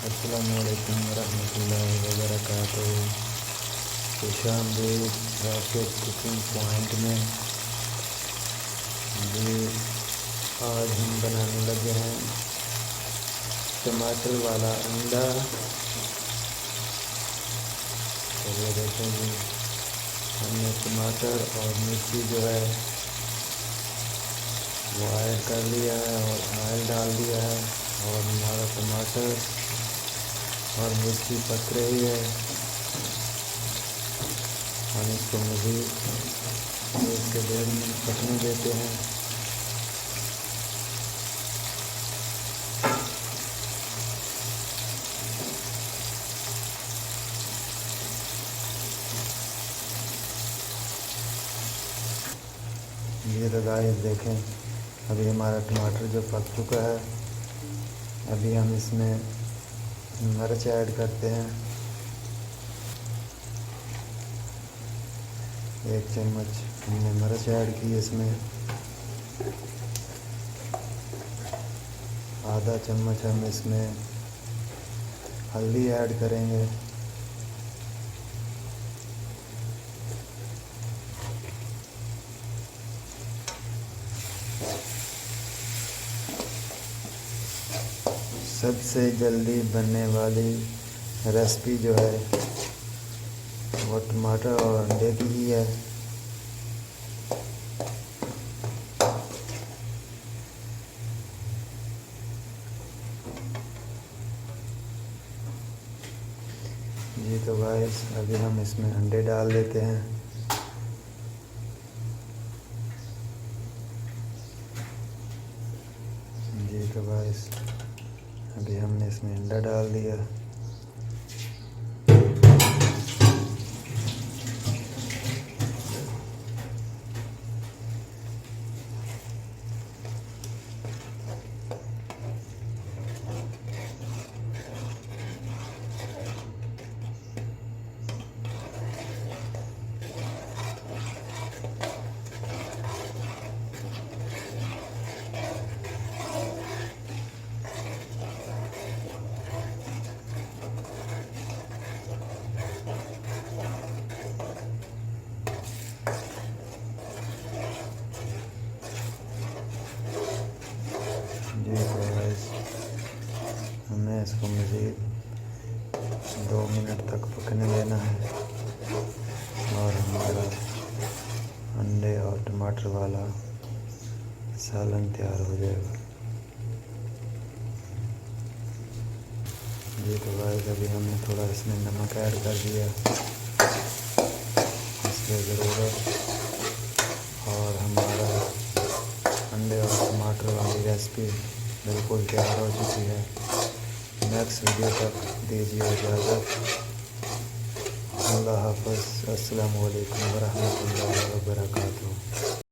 अस्सलामुअलैकुम वरहमतुल्लाहि वबरकातुहू। खुशामदीद Rashid cooking point में। जी आज हम बनाने लगे हैं टमाटर वाला अंडा। तो ये देखें जी, हमने टमाटर और मिर्ची जो है वो ऐड कर लिया है और ऑयल डाल दिया है और हमारा टमाटर और मिर्ची पक रही है। हम इसको मज़ीद 1 से 1.5 मिनट पकने देते हैं। ये तो गाइस देखें, अभी हमारा टमाटर जो पक चुका है। अभी हम इसमें मिर्च ऐड करते हैं। 1 चम्मच हमने मिर्च ऐड की इसमें। आधा चम्मच हम इसमें हल्दी ऐड करेंगे। सबसे जल्दी बनने वाली रेसिपी जो है वो टमाटर और अंडे की ही है। जी तो गाइस, अभी हम इसमें अंडे डाल देते हैं। जी तो गाइस, अभी हमने इसमें अंडा डाल दिया। जी तो गाइस, हमें इसको मज़ीद 2 मिनट तक पकने देना है और हमारा अंडे और टमाटर वाला सालन तैयार हो जाएगा। जी तो गाइस, अभी हमने थोड़ा इसमें नमक ऐड कर दिया इसकी ज़रूरत, और हमारा अंडे और टमाटर वाली रेसिपी बिल्कुल तैयार हो चुकी है। नेक्स्ट वीडियो तक दीजिए इजाज़त। अल्लाह हाफ़िज़। अस्सलामु अलैकुम वरहमतुल्लाहि वबरकातुहू।